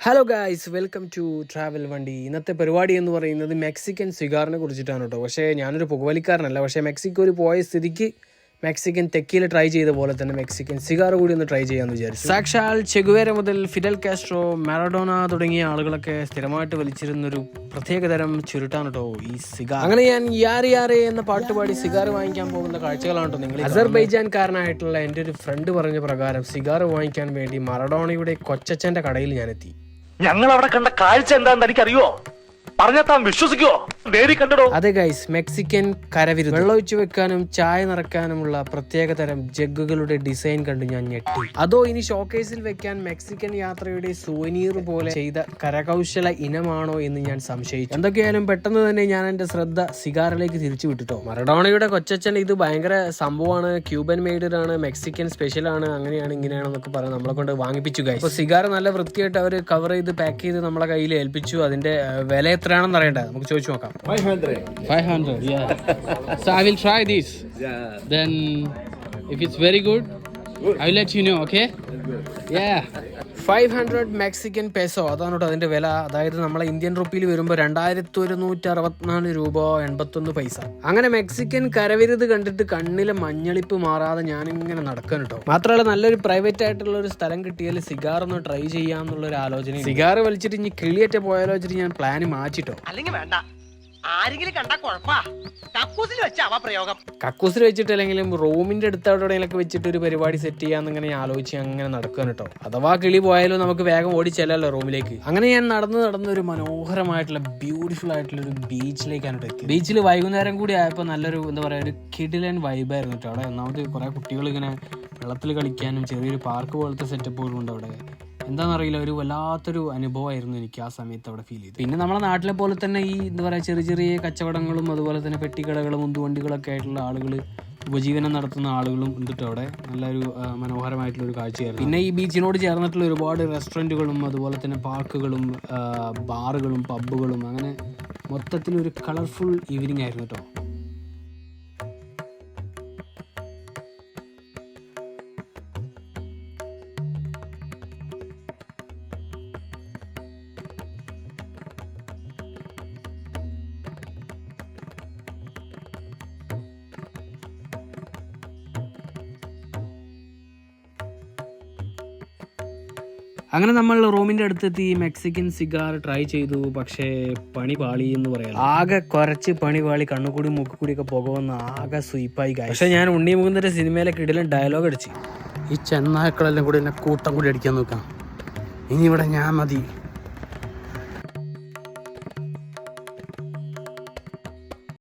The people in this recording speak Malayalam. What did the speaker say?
Hello guys, welcome to travel Vandi. ഇന്നത്തെ പരിപാടി എന്ന് പറയുന്നത് മെക്സിക്കൻ സിഗാറിനെ കുറിച്ചിട്ടാണ് കേട്ടോ. പക്ഷേ ഞാനൊരു പുകവലിക്കാരനല്ല. പക്ഷേ മെക്സിക്കോ പോയ സ്ഥിതിക്ക് മെക്സിക്കൻ തെക്കയിൽ ട്രൈ ചെയ്ത പോലെ തന്നെ മെക്സിക്കൻ സിഗാർ കൂടി ഒന്ന് ട്രൈ ചെയ്യാമെന്ന് വിചാരിച്ചു. സാക്ഷാൽ ചെഗുവേര മുതൽ ഫിഡൽ കാസ്ട്രോ, മാറഡോണ തുടങ്ങിയ ആളുകളൊക്കെ സ്ഥിരമായിട്ട് വലിച്ചിരുന്നൊരു പ്രത്യേകതരം ചുരുട്ടാണ് കേട്ടോ ഈ സിഗാർ. അങ്ങനെ ഞാൻ യാരെ യാരെ എന്ന പാട്ടുപാടി സിഗാർ വാങ്ങിക്കാൻ പോകുന്ന കാഴ്ചകളാണ് കേട്ടോ നിങ്ങൾ. അസർബൈജാൻകാരനായിട്ടുള്ള എൻ്റെ ഒരു ഫ്രണ്ട് പറഞ്ഞ പ്രകാരം സിഗാർ വാങ്ങിക്കാൻ വേണ്ടി മറഡോണയുടെ കൊച്ചച്ഛൻ്റെ കടയിൽ ഞാൻ എത്തി. ഞങ്ങൾ അവിടെ കണ്ട കാഴ്ച എന്താണെന്ന് എനിക്കറിയോ? പറഞ്ഞാൽ താൻ വിശ്വസിക്കോ? കണ്ടോ? അതെ ഗൈസ്, മെക്സിക്കൻ കരവിരുത്. വെള്ളമൊഴിച്ചു വെക്കാനും ചായ നിറക്കാനുമുള്ള പ്രത്യേക തരം ജഗ്ഗുകളുടെ ഡിസൈൻ കണ്ട് ഞാൻ ഞെട്ടി. അതോ ഇനി ഷോക്കേസിൽ വെക്കാൻ മെക്സിക്കൻ യാത്രയുടെ സുവനീർ പോലെ ചെയ്ത കരകൗശല ഇനമാണോ എന്ന് ഞാൻ സംശയിച്ചു. എന്തൊക്കെയായാലും പെട്ടെന്ന് തന്നെ ഞാൻ എന്റെ ശ്രദ്ധ സിഗാറിലേക്ക് തിരിച്ചു വിട്ടിട്ടോ. മറഡോണയുടെ കൊച്ചച്ഛൻ ഇത് ഭയങ്കര സംഭവമാണ്, ക്യൂബൻ മെയ്ഡാണ്, മെക്സിക്കൻ സ്പെഷ്യൽ ആണ്, അങ്ങനെയാണ് ഇങ്ങനെയാണെന്നൊക്കെ പറഞ്ഞ് നമ്മളെ കൊണ്ട് വാങ്ങിപ്പിച്ചു ഗൈസ്. അപ്പോൾ സിഗാർ നല്ല വൃത്തിയായിട്ട് അവർ കവർ ചെയ്ത് പാക്ക് ചെയ്ത് നമ്മളെ കയ്യിൽ ഏൽപ്പിച്ചു. അതിന്റെ വില എത്രയാണെന്ന് അറിയണ്ട, നമുക്ക് ചോദിച്ചു നോക്കാം. 500, yeah. So I will try this. Yeah. Then, if it's very good, I will let you know, okay? Yeah. 500 Mexican peso, അതാണ് കേട്ടോ അതിന്റെ വില. അതായത് നമ്മളെ ഇന്ത്യൻ റുപ്പിയിൽ വരുമ്പോൾ 2164 രൂപ 81 പൈസ. അങ്ങനെ മെക്സിക്കൻ കരവിരുത് കണ്ടിട്ട് കണ്ണിലെ മഞ്ഞളിപ്പ് മാറാതെ ഞാനിങ്ങനെ നടക്കാൻ കേട്ടോ. മാത്രമല്ല നല്ലൊരു പ്രൈവറ്റ് ആയിട്ടുള്ള ഒരു സ്ഥലം കിട്ടിയാൽ സിഗാർ ഒന്ന് ട്രൈ ചെയ്യാന്നുള്ളൊരു ആലോചന. സിഗാർ വലിച്ചിട്ട് ഇനി കിളിയേറ്റ പോയാലോ വെച്ചിട്ട് ഞാൻ പ്ലാന് മാറ്റിട്ടോ. അല്ലെങ്കിൽ വേണ്ട, ആരെങ്കിലും കണ്ടാ കുഴപ്പാ. കക്കൂസിൽ വെച്ചിട്ടല്ലെങ്കിലും റൂമിന്റെ അടുത്തോടെയൊക്കെ വെച്ചിട്ട് ഒരു പരിപാടി സെറ്റ് ചെയ്യാന്നിങ്ങനെ ആലോചിച്ച് അങ്ങനെ നടക്കാൻ കേട്ടോ. അഥവാ കിളി പോയാലും നമുക്ക് വേഗം ഓടിച്ചെല്ലല്ലോ റൂമിലേക്ക്. അങ്ങനെ ഞാൻ നടന്ന് ഒരു മനോഹരമായിട്ടുള്ള ബ്യൂട്ടിഫുൾ ആയിട്ടുള്ള ഒരു ബീച്ചിലേക്കാണ് എത്തി. ബീച്ചിൽ വൈകുന്നേരം കൂടി ആയപ്പോൾ നല്ലൊരു എന്താ പറയാ ഒരു കിഡിലൻ വൈബായിരുന്നു കേട്ടോ. അവിടെ ഒന്നാമത് കുറെ കുട്ടികൾ ഇങ്ങനെ വെള്ളത്തിൽ കളിക്കാനും ചെറിയൊരു പാർക്ക് പോലത്തെ സെറ്റപ്പുകളും ഉണ്ട് അവിടെ. എന്താണെന്നറിയില്ല, ഒരു വല്ലാത്തൊരു അനുഭവമായിരുന്നു എനിക്ക് ആ സമയത്ത് അവിടെ ഫീൽ ചെയ്തു. പിന്നെ നമ്മുടെ നാട്ടിലെ പോലെ തന്നെ ഈ എന്താ പറയുക ചെറിയ ചെറിയ കച്ചവടങ്ങളും അതുപോലെ തന്നെ പെട്ടിക്കടകളും ഉന്തുവണ്ടികളൊക്കെ ആയിട്ടുള്ള ആളുകൾ, ഉപജീവനം നടത്തുന്ന ആളുകളും ഉണ്ടിട്ട് അവിടെ നല്ലൊരു മനോഹരമായിട്ടുള്ളൊരു കാഴ്ചയായിരുന്നു. പിന്നെ ഈ ബീച്ചിനോട് ചേർന്നിട്ടുള്ള ഒരുപാട് റെസ്റ്റോറൻറ്റുകളും അതുപോലെ തന്നെ പാർക്കുകളും ബാറുകളും പബ്ബുകളും, അങ്ങനെ മൊത്തത്തിലൊരു കളർഫുൾ ഈവനിങ് ആയിരുന്നു കേട്ടോ. അങ്ങനെ നമ്മൾ റൂമിന്റെ അടുത്തെത്തി മെക്സിക്കൻ സിഗാർ ട്രൈ ചെയ്തു. പക്ഷേ പണി പാളി എന്ന് പറയാം. ആകെ കുറച്ച് പണി പാളി, കണ്ണുകൂടി മൂക്കുകൂടി ഒക്കെ പുകവന്ന് ആകെ സ്വീപ്പായി. പക്ഷെ ഞാൻ ഉണ്ണി മുകുന്ദന്റെ സിനിമയിലൊക്കെ ഇടലും ഡയലോഗ് അടിച്ച് ഈ ചെന്നാക്കളെല്ലാം കൂടി എന്നെ കൂട്ടം കൂടി അടിക്കാൻ നോക്കാം. ഇനി ഇവിടെ ഞാൻ മതി.